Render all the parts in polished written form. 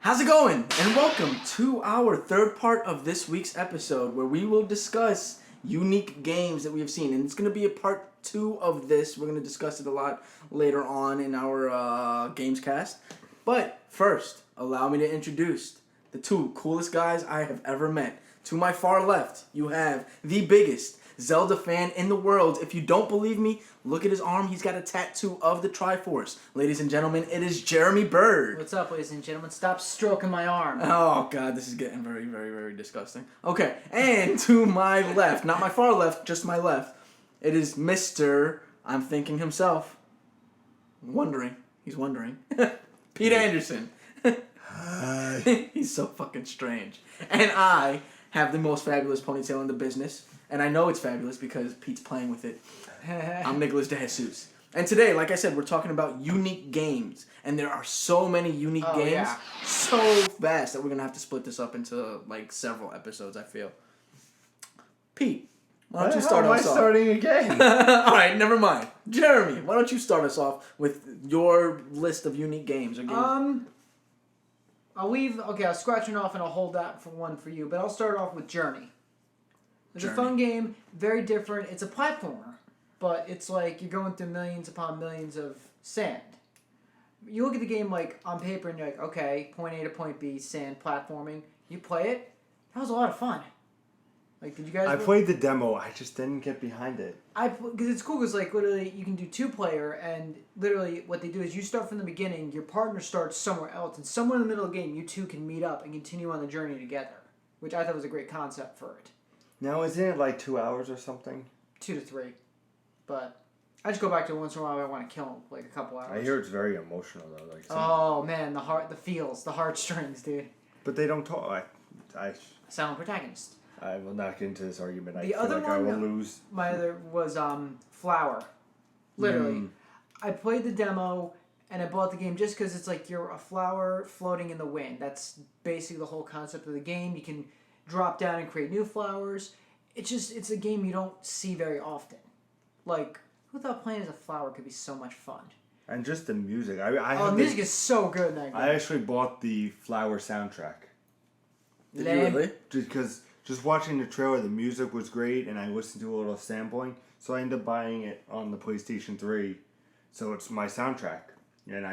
How's it going? And welcome to our third part of this week's episode where we will discuss unique games that we have seen. And it's going to be a part 2 of this. We're going to discuss it a lot later on in our games cast. But first, allow me to introduce the two coolest guys I have ever met. To my far left, you have the biggest Zelda fan in the world. If you don't believe me, look at his arm. He's got a tattoo of the Triforce. Ladies and gentlemen, it is Jeremy Bird. What's up, ladies and gentlemen? Stop stroking my arm. Oh, God, this is getting very, very, very disgusting. Okay, and to my left, not my far left, just my left, it is Mr. I'm thinking himself. Wondering. He's wondering. Pete Anderson. Hi. He's so fucking strange. And I have the most fabulous ponytail in the business. And I know it's fabulous because Pete's playing with it. I'm Nicholas De Jesus. And today, like I said, we're talking about unique games. And there are so many unique games, so vast, that we're going to have to split this up into like several episodes, I feel. Pete, why don't you start us off? Am I starting again? All right, never mind. Jeremy, why don't you start us off with your list of unique games or games? I'll scratch it off and I'll hold that for one for you, but I'll start off with Journey. It's a fun game, very different. It's a platformer, but it's like you're going through millions upon millions of sand. You look at the game like on paper and you're like, okay, point A to point B, sand, platforming. You play it, that was a lot of fun. Like, did you guys? I played the demo. I just didn't get behind it. Because it's cool because like literally you can do 2-player and literally what they do is you start from the beginning, your partner starts somewhere else, and somewhere in the middle of the game you two can meet up and continue on the journey together, which I thought was a great concept for it. Now, isn't it like 2 hours or something? 2 to 3, but I just go back to it once in a while. I want to kill him like a couple hours. I hear it's very emotional though. Like oh man, the feels, the heartstrings, dude. But they don't talk. Silent protagonist. I will not get into this argument. The I other feel like I will one, lose. My other was Flower. Literally, I played the demo and I bought the game just because it's like you're a flower floating in the wind. That's basically the whole concept of the game. You can drop down and create new flowers. It's a game you don't see very often. Like, who thought playing as a flower could be so much fun? And just the music. The music is so good in that game. I actually bought the Flower soundtrack. Did you really? Because just watching the trailer, the music was great, and I listened to a little sampling, so I ended up buying it on the PlayStation 3. So it's my soundtrack, and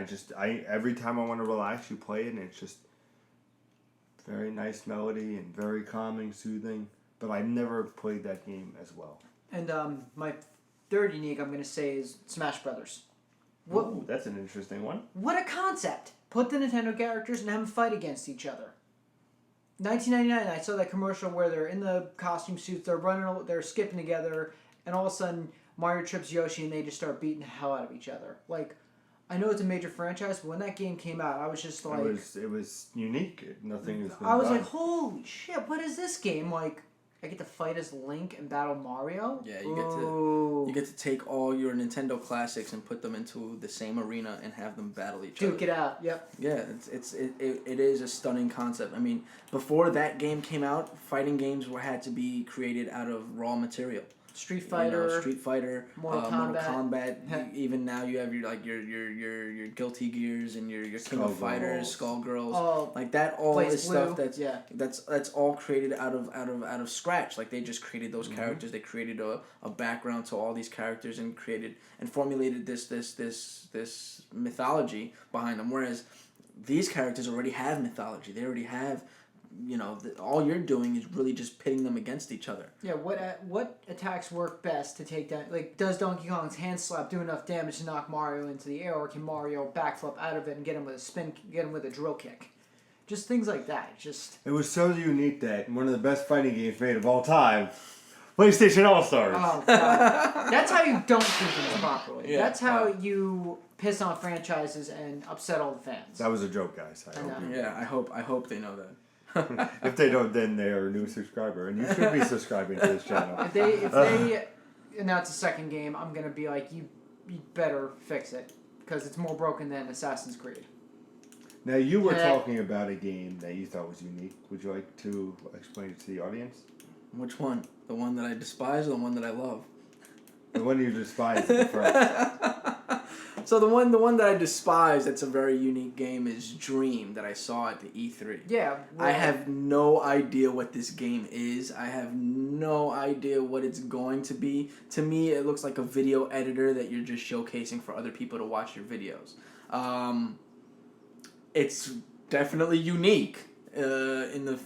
every time I want to relax, you play it, and it's just very nice melody and very calming, soothing. But I never played that game as well. And my third unique, I'm gonna say, is Smash Brothers. Ooh, that's an interesting one. What a concept! Put the Nintendo characters and have them fight against each other. 1999, I saw that commercial where they're in the costume suits, they're skipping together, and all of a sudden Mario trips Yoshi and they just start beating the hell out of each other. Like, I know it's a major franchise, but when that game came out, I was just like... It was unique. Nothing has been I was done. like, holy shit, what is this game? Like, I get to fight as Link and battle Mario? Yeah, you get to take all your Nintendo classics and put them into the same arena and have them battle each other. Duke it out, yep. Yeah, it is a stunning concept. I mean, before that game came out, fighting games had to be created out of raw material. Street Fighter, Mortal Kombat. Even now, you have your Guilty Gears and your King of Fighters, Skullgirls. Like that, all is stuff that's all created out of scratch. Like they just created those characters. They created a background to all these characters and formulated this mythology behind them. Whereas these characters already have mythology. They already have. All you're doing is really just pitting them against each other. Yeah, what attacks work best to take down? Like, does Donkey Kong's hand slap do enough damage to knock Mario into the air, or can Mario backflip out of it and get him with a spin, get him with a drill kick? Just things like that. It was so unique that one of the best fighting games made of all time, PlayStation All-Stars. Oh, God. That's how you don't do things properly. Yeah. That's how you piss on franchises and upset all the fans. That was a joke, guys. I know. Yeah, I hope they know that. If they don't, then they are a new subscriber, and you should be subscribing to this channel. If they announce a second game, I'm gonna be like, you better fix it because it's more broken than Assassin's Creed. Now you were talking about a game that you thought was unique. Would you like to explain it to the audience? Which one? The one that I despise or the one that I love? The one you despise is the first. So the one that I despise that's a very unique game is Dream that I saw at the E3. Yeah. I have no idea what this game is. I have no idea what it's going to be. To me, it looks like a video editor that you're just showcasing for other people to watch your videos. It's definitely unique in the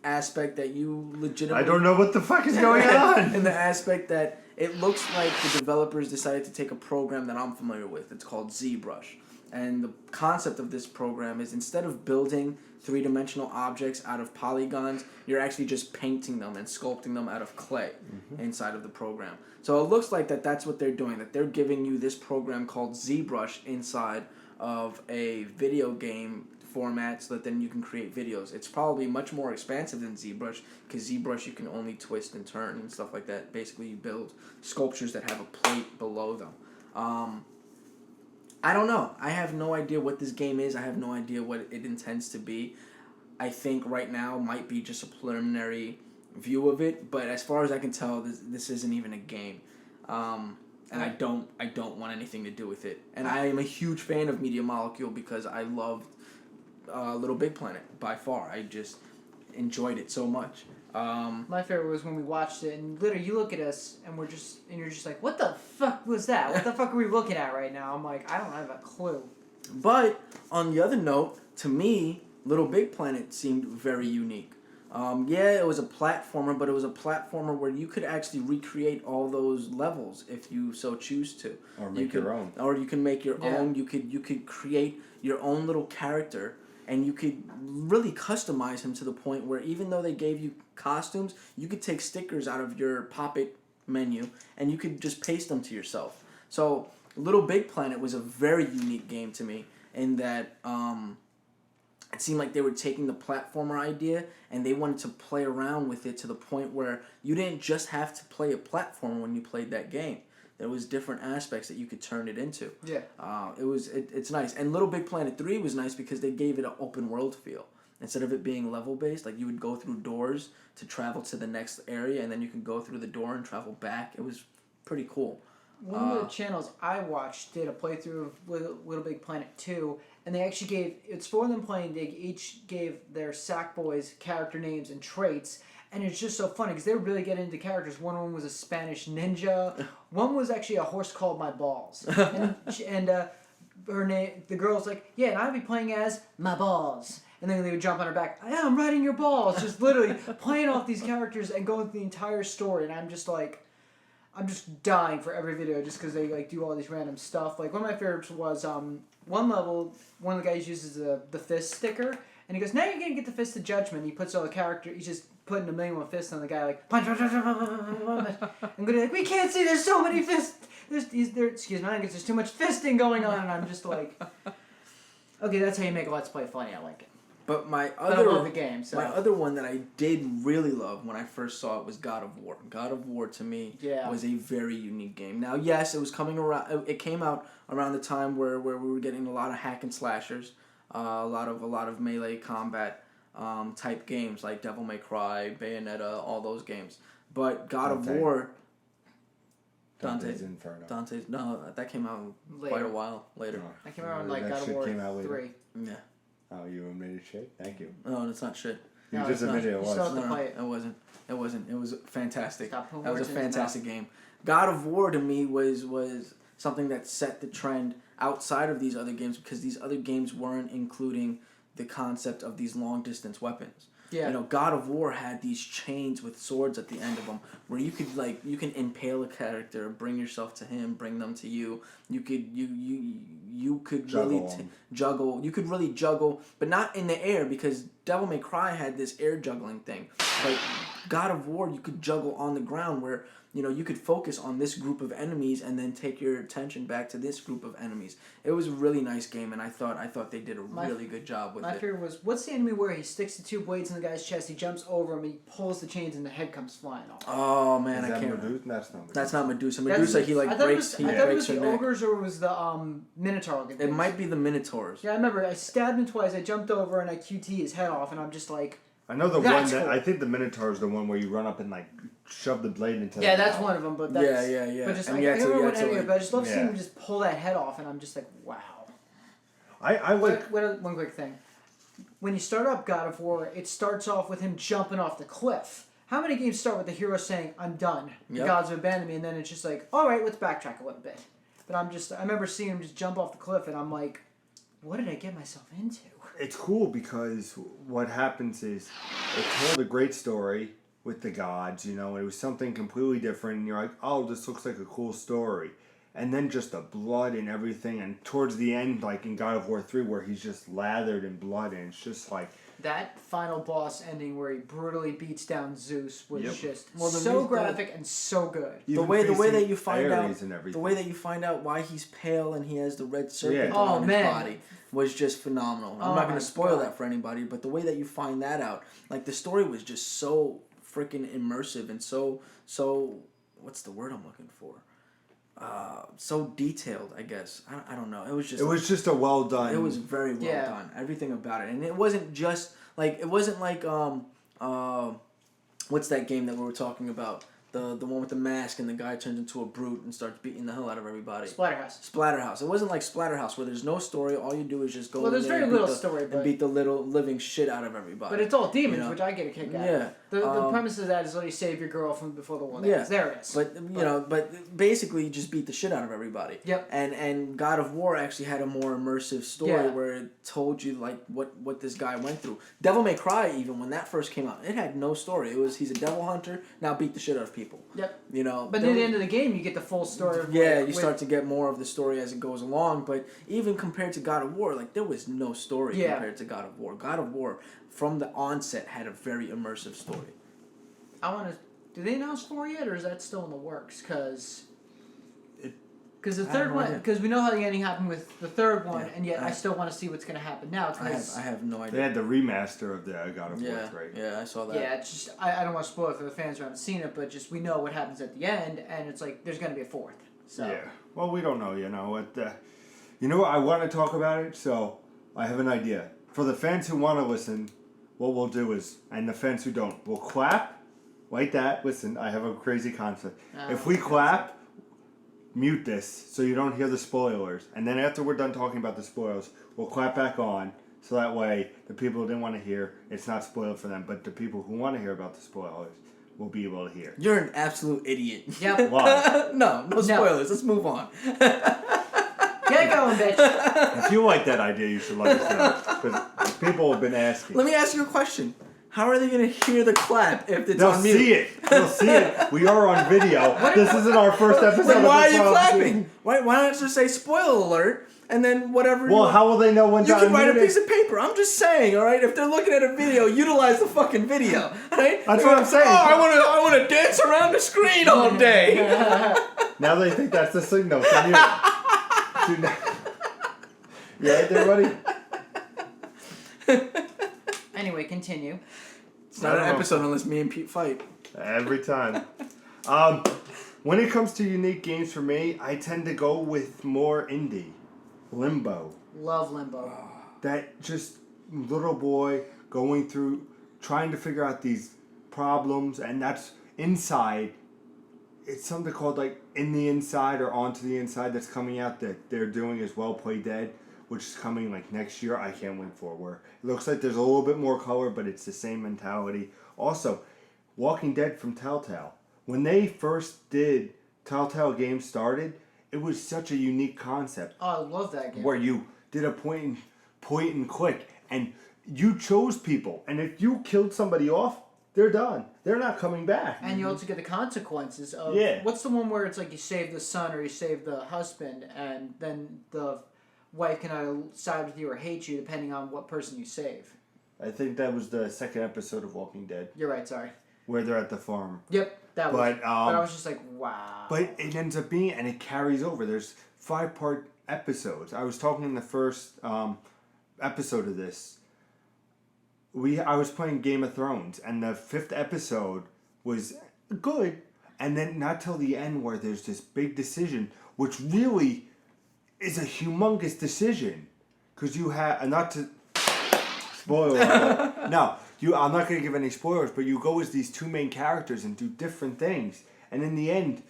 aspect that you legitimately... I don't know what the fuck is going on. In the aspect that it looks like the developers decided to take a program that I'm familiar with. It's called ZBrush. And the concept of this program is instead of building three-dimensional objects out of polygons, you're actually just painting them and sculpting them out of clay inside of the program. So it looks like that's what they're doing, that they're giving you this program called ZBrush inside of a video game format so that then you can create videos. It's probably much more expansive than ZBrush because ZBrush you can only twist and turn and stuff like that. Basically you build sculptures that have a plate below them. I don't know. I have no idea what this game is. I have no idea what it intends to be. I think right now might be just a preliminary view of it, but as far as I can tell, this isn't even a game. And I don't want anything to do with it. And I am a huge fan of Media Molecule because I loved Little Big Planet by far. I just enjoyed it so much. My favorite was when we watched it, and literally you look at us, and you're just like, what the fuck was that? What the fuck are we looking at right now? I'm like, I don't have a clue. But on the other note, to me, Little Big Planet seemed very unique. Yeah, it was a platformer, but it was a platformer where you could actually recreate all those levels if you so choose to. Or make your own. Or you can make your Yeah. own. You could create your own little character, and you could really customize him to the point where even though they gave you costumes, you could take stickers out of your Pop-It menu, and you could just paste them to yourself. So Little Big Planet was a very unique game to me in that it seemed like they were taking the platformer idea and they wanted to play around with it to the point where you didn't just have to play a platformer when you played that game. There was different aspects that you could turn it into. Yeah. It's nice. And Little Big Planet 3 was nice because they gave it an open world feel. Instead of it being level based, like you would go through doors to travel to the next area and then you could go through the door and travel back. It was pretty cool. One of the channels I watched did a playthrough of Little Big Planet 2, and they actually gave, it's for them playing, they each gave their Sackboys character names and traits, and it's just so funny because they were really getting into characters. One of them was a Spanish ninja, one was actually a horse called My Balls, and her name, the girl's like, yeah, and I'd be playing as My Balls. And then they would jump on her back, yeah, I'm riding your balls, just literally playing off these characters and going through the entire story, and I'm just dying for every video just because they like do all these random stuff. Like one of my favorites was one level, one of the guys uses the fist sticker, and he goes, now you're gonna get the fist of judgment. He puts all the character, he's just putting a million fists on the guy, like punch, punch, punch, punch, punch, punch, punch. I'm gonna be like, we can't see, there's so many fists. Excuse me, I guess there's too much fisting going on, and I'm just like, okay, that's how you make a Let's Play funny. I like it. But I love the game. So. My other one that I did really love when I first saw it was God of War. God of War to me was a very unique game. Now, yes, it was coming around. It came out around the time where we were getting a lot of hack and slashers, a lot of melee combat type games like Devil May Cry, Bayonetta, all those games. But God of War. Dante's Inferno. That came out quite a while later. That came out like God of War 3. Yeah. Oh, you made it shit? Thank you. No, it's not shit. You just admitted it was. It wasn't. It was fantastic. That was a fantastic game. God of War to me was something that set the trend outside of these other games because these other games weren't including the concept of these long distance weapons. Yeah. You know, God of War had these chains with swords at the end of them where you can impale a character, bring yourself to him, bring them to you. You could juggle. You could really juggle, but not in the air because Devil May Cry had this air juggling thing. But God of War, you could juggle on the ground where, you know, you could focus on this group of enemies and then take your attention back to this group of enemies. It was a really nice game, and I thought they did a really good job with it. My favorite was, what's the enemy where he sticks the two blades in the guy's chest, he jumps over him, he pulls the chains, and the head comes flying off. Oh, man, I can't remember. That's not Medusa. Medusa, he breaks her neck. I thought it was the ogres or it was the Minotaur. It might be the Minotaurs. Yeah, I remember, I stabbed him twice, I jumped over, and I QT his head off, and I'm just like... I know the That's one that cool. I think the Minotaur is the one where you run up and like shove the blade into. Yeah, the that's mouth. one of them. But that's Yeah. But just And I you had don't to- remember you what had to, any of it. But I just love seeing Yeah. him just pull that head off, and I'm just like, wow. I like. One quick thing. When you start up God of War, it starts off with him jumping off the cliff. How many games start with the hero saying, "I'm done. The Yep. gods have abandoned me," and then it's just like, all right, let's backtrack a little bit. But I remember seeing him just jump off the cliff, and I'm like, what did I get myself into? It's cool because what happens is it told a great story with the gods, you know, it was something completely different, and you're like, oh, this looks like a cool story. And then just the blood and everything, and towards the end, like in God of War 3, where he's just lathered in blood, and it's just like... That final boss ending where he brutally beats down Zeus was Yep. just Well, the so reason- graphic and so good. The even way that facing you find out Ares and everything. the way that you find out why he's pale and he has the red serpent Yeah. on Oh, his man. body was just phenomenal. I'm Oh not going my to spoil God. that for anybody, but the way that you find that out, like the story was just so freaking immersive and so what's the word I'm looking for? So detailed, I guess. I don't know. It was just It was just a well done... it was very well Yeah. done. Everything about it, and it wasn't just like what's that game that we were talking about? The one with the mask and the guy turns into a brute and starts beating the hell out of everybody. Splatterhouse. Splatterhouse. It wasn't like Splatterhouse where there's no story. All you do is just go Well, in there's there very and little beat the, story, and but- beat the little living shit out of everybody. But it's all demons, You know? which I get a kick out. Yeah. The premise of that is let you save your girl from before the war Yeah. ends. There it is. But basically you just beat the shit out of everybody. Yep. And God of War actually had a more immersive story Yeah. where it told you like what this guy went through. Devil May Cry, even when that first came out, it had no story. It was he's a devil hunter, now beat the shit out of people. Yep. You know. But near the end of the game, you get the full story. Of Yeah, like, you with- start to get more of the story as it goes along, but even compared to God of War, like there was no story Yeah. compared to God of War. God of War, from the onset, had a very immersive story. I want to. Do they announce 4 yet, or is that still in the works? Because the I have third no one, idea. because we know how the ending happened with the third one, Yeah, and yet I I- still want to see what's going to happen now. It's I have no They idea. had the remaster of the God of War Yeah, 3. yeah, I saw that. yeah, it's just I don't want to spoil it for the fans who haven't seen it, but just we know what happens at the end, and it's like there's going to be a fourth. So Yeah. Well, we don't know, you know. You know what? I want to talk about it, so I have an idea. For the fans who want to listen, what we'll do is, and the fans who don't, we'll clap like that. Listen, I have a crazy concept. If we clap, mute this so you don't hear the spoilers. And then after we're done talking about the spoilers, we'll clap back on so that way the people who didn't want to hear, it's not spoiled for them. But the people who want to hear about the spoilers will be able to hear. You're an absolute idiot. Yep. Why? no spoilers. Let's move on. Get going, bitch. If you like that idea, you should let us know. Because people have been asking. Let me ask you a question. How are they going to hear the clap if it's They'll on mute? see it. They'll see it. We are on video. This isn't our first episode. Then of why are this you podcast. clapping? Why not just say spoiler alert and then whatever? Well, how will they know when You to can write a unmute piece it? of paper. I'm just saying, all right. If they're looking at a video, utilize the fucking video, right? That's what I'm saying. Oh, I want to dance around the screen all day. Now they think that's the signal from you. You right there, buddy? Anyway, continue. It's not an episode unless me and Pete fight. Every time. When it comes to unique games for me, I tend to go with more indie. Limbo. Love Limbo. That just little boy going through, trying to figure out these problems, and that's inside. It's something called like In the Inside or Onto the Inside that's coming out that they're doing as Well Play Dead, which is coming like next year. I can't wait for where it looks like there's a little bit more color, but it's the same mentality. Also, Walking Dead from Telltale. When they first did Telltale Games started, it was such a unique concept Oh, I love that game. where you did a point and click, and you chose people, and if you killed somebody off, they're done. They're not coming back. And you also get the consequences of Yeah. what's the one where it's like you save the son or you save the husband, and then the wife can either side with you or hate you depending on what person you save. I think that was the second episode of Walking Dead You're right. Sorry. where they're at the farm. Yep, that was. But, But I was just like, wow. But it ends up being, and it carries over. There's 5-part episodes. I was talking in the first episode of this. I was playing Game of Thrones, and the 5th episode was good, and then not till the end where there's this big decision, which really is a humongous decision, because you have not to spoil alert. No, I'm not going to give any spoilers, but you go as these two main characters and do different things. And in the end,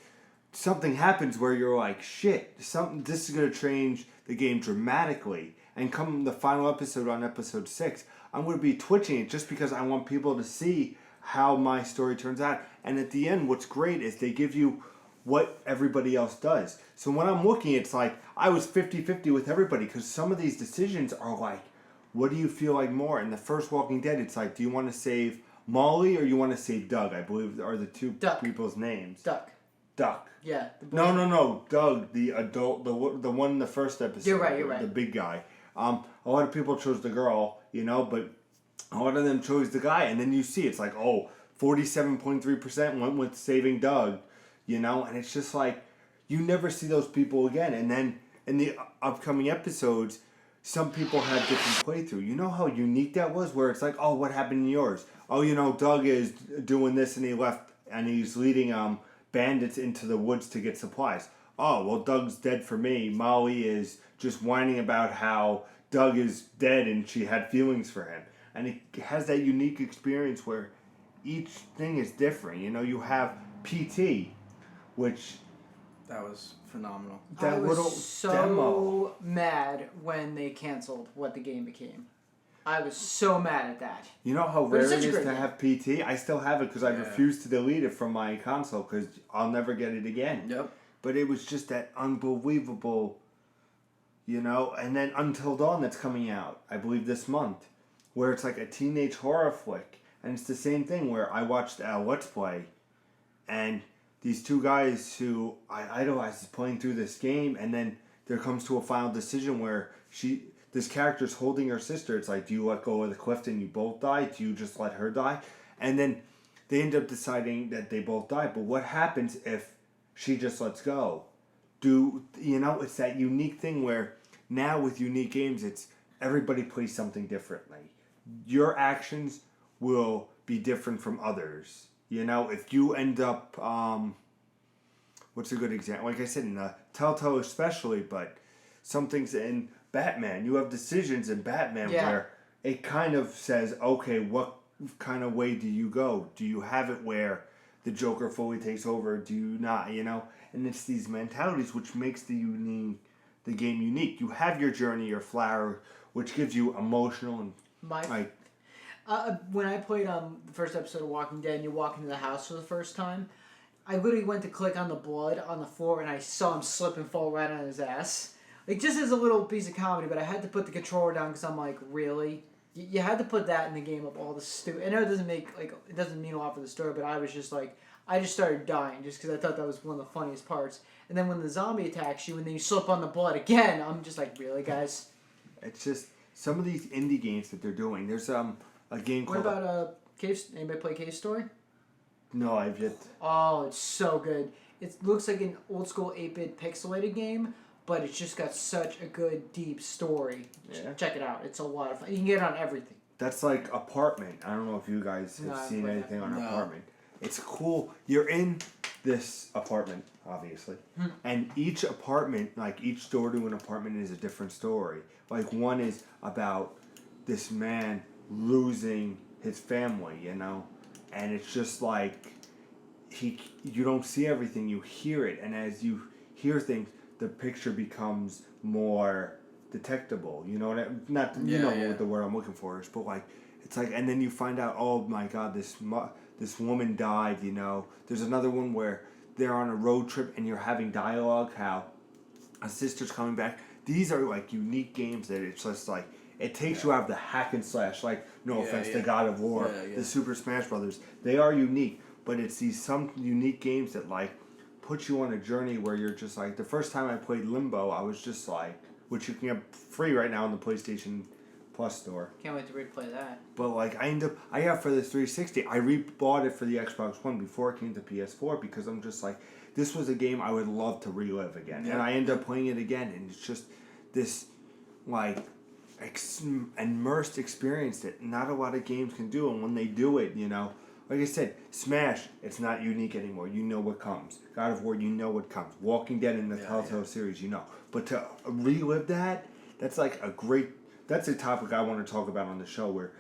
something happens where you're like, shit, this is going to change the game dramatically. And come the final episode on episode 6, I'm going to be twitching it just because I want people to see how my story turns out. And at the end, what's great is they give you what everybody else does. So when I'm looking, it's like I was 50-50 with everybody because some of these decisions are like, what do you feel like more? In the first Walking Dead, it's like, do you want to save Molly or you want to save Doug? I believe are the two people's names. Duck. Yeah. No. Doug, the adult, the one in the first episode. You're right. The big guy. A lot of people chose the girl, but a lot of them chose the guy. And then you see, it's like, 47.3% went with saving Doug, and it's just like, you never see those people again. And then in the upcoming episodes, some people have different playthrough. You know how unique that was? Where it's like, what happened in yours? Doug is doing this and he left and he's leading bandits into the woods to get supplies. Oh, well, Doug's dead for me. Molly is just whining about how Doug is dead and she had feelings for him. And it has that unique experience where each thing is different. You have PT, which... That was phenomenal. I was so mad when they canceled what the game became. I was so mad at that. You know how rare it is to have PT? I still have it because I refuse to delete it from my console because I'll never get it again. Yep. But it was just that unbelievable, and then Until Dawn that's coming out, I believe this month, where it's like a teenage horror flick. And it's the same thing where I watched a Let's Play and these two guys who I idolize is playing through this game, and then there comes to a final decision where this character's holding her sister. It's like, do you let go of the cliff and you both die? Do you just let her die? And then they end up deciding that they both die. But what happens if she just lets go? It's that unique thing where now with unique games, it's everybody plays something differently. Your actions will be different from others. If you end up, what's a good example? Like I said, in Telltale especially, but some things in Batman, you have decisions in Batman where it kind of says, okay, what kind of way do you go? Do you have it where the Joker fully takes over? Do you not, And it's these mentalities which makes the game unique. You have your journey, your flower, which gives you emotional and when I played the first episode of Walking Dead and you walk into the house for the first time, I literally went to click on the blood on the floor and I saw him slip and fall right on his ass. Like, just as a little piece of comedy, but I had to put the controller down because I'm like, really? You had to put that in the game of all the stupid... I know it doesn't mean a lot for the story, but I was just like... I just started dying just because I thought that was one of the funniest parts. And then when the zombie attacks you and then you slip on the blood again, I'm just like, really, guys? It's just some of these indie games that they're doing. There's a game called... What about Cave... Anybody play Cave Story? No, I've yet... Oh, it's so good. It looks like an old school 8-bit pixelated game, but it's just got such a good, deep story. Yeah. Check it out. It's a lot of fun. You can get it on everything. That's like Apartment. I don't know if you guys have seen anything on Apartment. It's cool. You're in this apartment, obviously. And each apartment, like each door to an apartment is a different story. Like one is about this man losing his family, And it's just like you don't see everything, you hear it. And as you hear things, the picture becomes more detectable. You know what what the word I'm looking for is, but like it's like, and then you find out, oh my God, this woman died. There's another one where they're on a road trip and you're having dialogue how a sister's coming back. These are like unique games that it's just like it takes you out of the hack and slash. Like no offense to God of War, the Super Smash Brothers. They are unique, but it's some unique games that like put you on a journey where you're just like, the first time I played Limbo, I was just like, which you can get free right now on the PlayStation Plus store. Can't wait to replay that. But like I got for the 360, I rebought it for the Xbox One before it came to PS4 because I'm just like, this was a game I would love to relive again. Yeah. And I end up playing it again, and it's just this like immersed experience that not a lot of games can do. And when they do it, like I said, Smash, it's not unique anymore. You know what comes. God of War, you know what comes. Walking Dead in the Telltale series, But to relive that's like that's a topic I want to talk about on the show where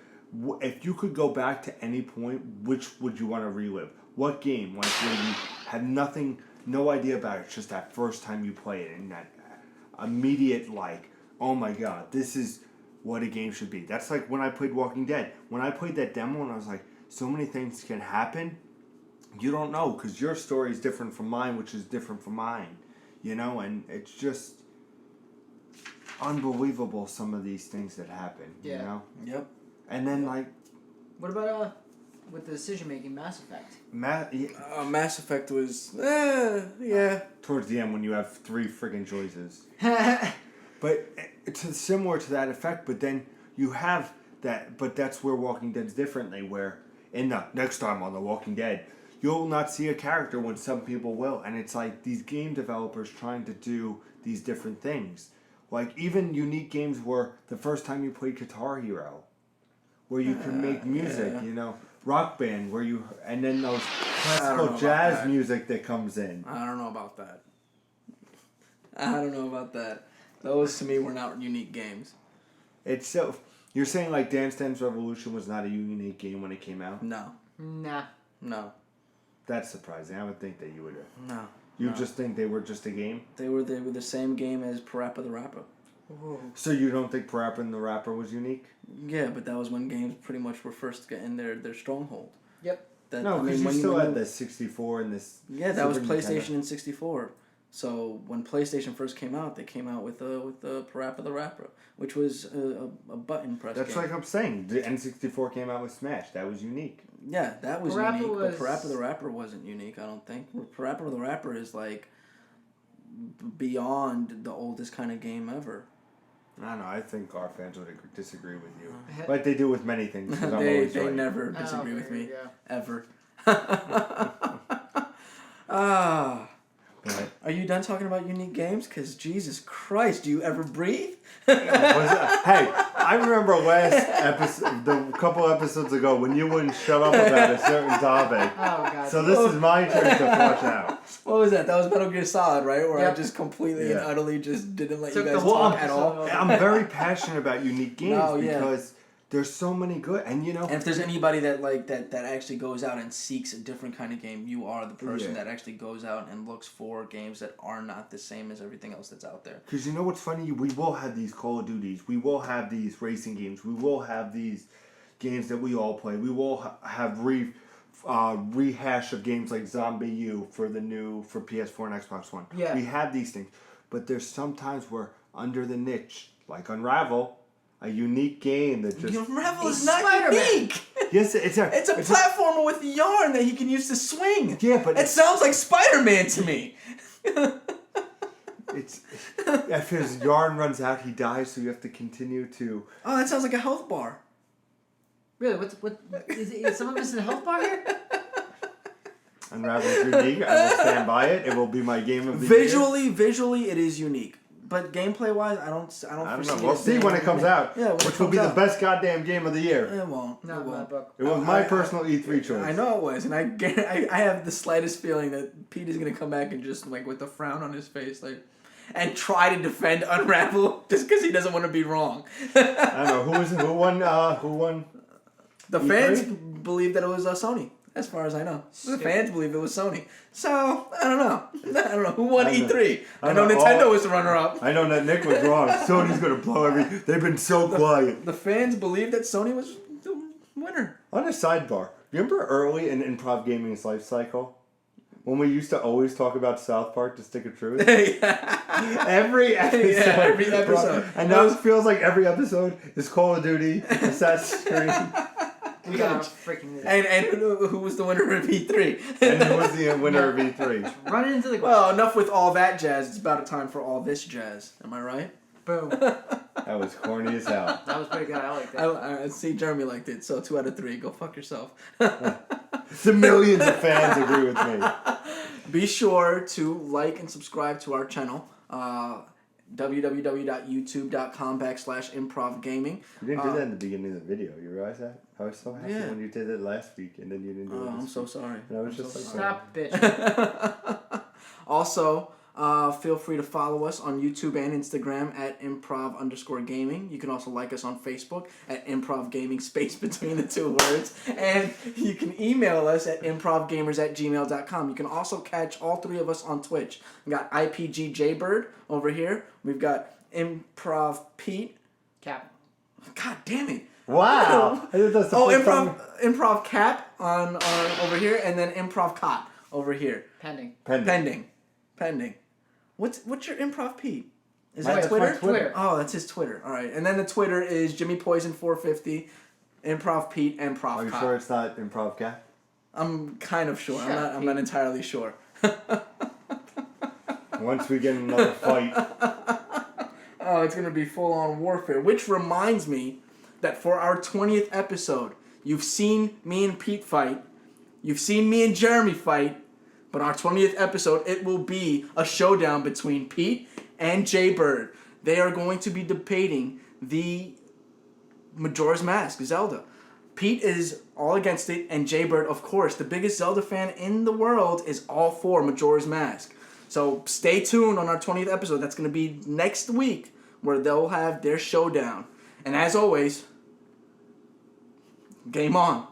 if you could go back to any point, which would you want to relive? What game, like where you had no idea about it, just that first time you play it, and that immediate like, oh my god, this is what a game should be. That's like when I played Walking Dead. When I played that demo, and I was like, so many things can happen. You don't know, because your story is different from mine, which is different from mine. You know, and it's just unbelievable, some of these things that happen. Yeah. You know? Yep. And then, like... What about, with the decision-making, Mass Effect? Mass Effect was, yeah. Towards the end, when you have 3 friggin' choices. But it's similar to that effect, but then you have that... But that's where Walking Dead's differently, where in the next time on The Walking Dead... You'll not see a character when some people will. And it's like these game developers trying to do these different things. Like even unique games where the first time you played Guitar Hero, where you can make music, you know, Rock Band, where you, and then those classical jazz music that comes in. I don't know about that. I don't know about that. Those to me were not unique games. It's so, you're saying like Dance Dance Revolution was not a unique game when it came out? No. Nah. No. That's surprising. I would think that you would have. No. You just think they were just a game? They were the same game as Parappa the Rapper. Whoa. So you don't think Parappa and the Rapper was unique? Yeah, but that was when games pretty much were first getting their stronghold. Yep. No, because you still had the 64 and this... Yeah, that was Super PlayStation Nintendo. and 64. So when PlayStation first came out, they came out with the Parappa the Rapper, which was a button press That's game. like I'm saying. The N64 came out with Smash. That was unique. Yeah, that was Parappa unique, was... but Parappa the Rapper wasn't unique, I don't think. Parappa the Rapper is like beyond the oldest kind of game ever. I don't know. I think our fans would disagree with you. Like they do with many things. 'Cause I'm they always right. never disagree with me. Yeah. Ever. But, Are you done talking about unique games? Because Jesus Christ, do you ever breathe? hey, I remember last episode, the couple episodes ago, when you wouldn't shut up about a certain topic. Oh, God. So this is my turn to flush out. What was that? That was Metal Gear Solid, right? Where I Yep. just completely and utterly just didn't let Took you the guys whole talk at all. episode. I'm very passionate about unique games No, yeah. because there's so many good, and you know. And if there's anybody that that actually goes out and seeks a different kind of game, you are the person that actually goes out and looks for games that are not the same as everything else that's out there. Because you know what's funny? We will have these Call of Duties. We will have these racing games. We will have these games that we all play. We will have rehash of games like Zombie U for PS4 and Xbox One. Yeah. We have these things. But there's sometimes where under the niche, like Unravel, a unique game that just... Unravel is It's not Spider-Man. unique. Yes, it's a platformer with yarn that he can use to swing. Yeah, but it sounds like Spider-Man to me. It's if his yarn runs out, he dies. So you have to continue to. Oh, that sounds like a health bar. Really? What is someone missing a health bar here? Unravel is unique. I will stand by it. It will be my game of the Visually, it is unique. But gameplay wise, I don't foresee know. We'll see when it comes out. Yeah, which will be the best goddamn game of the year. It won't. Not in my book. It was my personal E3 choice. I know it was, and I have the slightest feeling that Pete is gonna come back and just like with a frown on his face, like, and try to defend Unravel just because he doesn't want to be wrong. I don't know who won. The E3? fans believe that it was Sony. As far as I know, the fans believe it was Sony. So I don't know who won E3. I know Nintendo was the runner-up. I know that Nick was wrong. Sony's gonna blow every. They've been so quiet. The fans believe that Sony was the winner. On a sidebar, remember early in Improv Gaming's life cycle, when we used to always talk about South Park: The Stick of Truth? Every episode. Yeah, every episode. And now it feels like every episode is Call of Duty, Assassin's Creed. We got freaking. And who was the winner of E3? And who was the winner of E3? Running into the. Well, enough with all that jazz. It's about time for all this jazz. Am I right? Boom. That was corny as hell. That was pretty good. I like that. I see Jeremy liked it. So 2 out of 3. Go fuck yourself. The millions of fans agree with me. Be sure to like and subscribe to our channel. www.youtube.com/improvgaming. You didn't do that in the beginning of the video. You realize that? I was so happy when you did it last week, and then you didn't do it. I'm so sorry. And I was just like, Stop, bitch. Also, Feel free to follow us on YouTube and Instagram at improv_gaming. You can also like us on Facebook at improv gaming, space between the two words. And you can email us at improvgamers@gmail.com. You can also catch all three of us on Twitch. We got IPG Jaybird over here. We've got Improv Pete. Cap. God damn it. Wow. Improv Cap on over here, and then Improv Cot over here. Pending. What's your Improv Pete? Is That's it Twitter? my Twitter. Oh, that's his Twitter. All right, and then the Twitter is Jimmy Poison 450, Improv Pete, and Prof. Are you Cot. sure it's not Improv Cat? I'm kind of sure. Shut I'm not entirely sure. Once we get in another fight. Oh, it's gonna be full on warfare. Which reminds me that for our 20th episode, you've seen me and Pete fight, you've seen me and Jeremy fight. But our 20th episode, it will be a showdown between Pete and Jay Bird. They are going to be debating the Majora's Mask, Zelda. Pete is all against it, and Jay Bird, of course, the biggest Zelda fan in the world, is all for Majora's Mask. So stay tuned on our 20th episode. That's going to be next week, where they'll have their showdown. And as always, game on.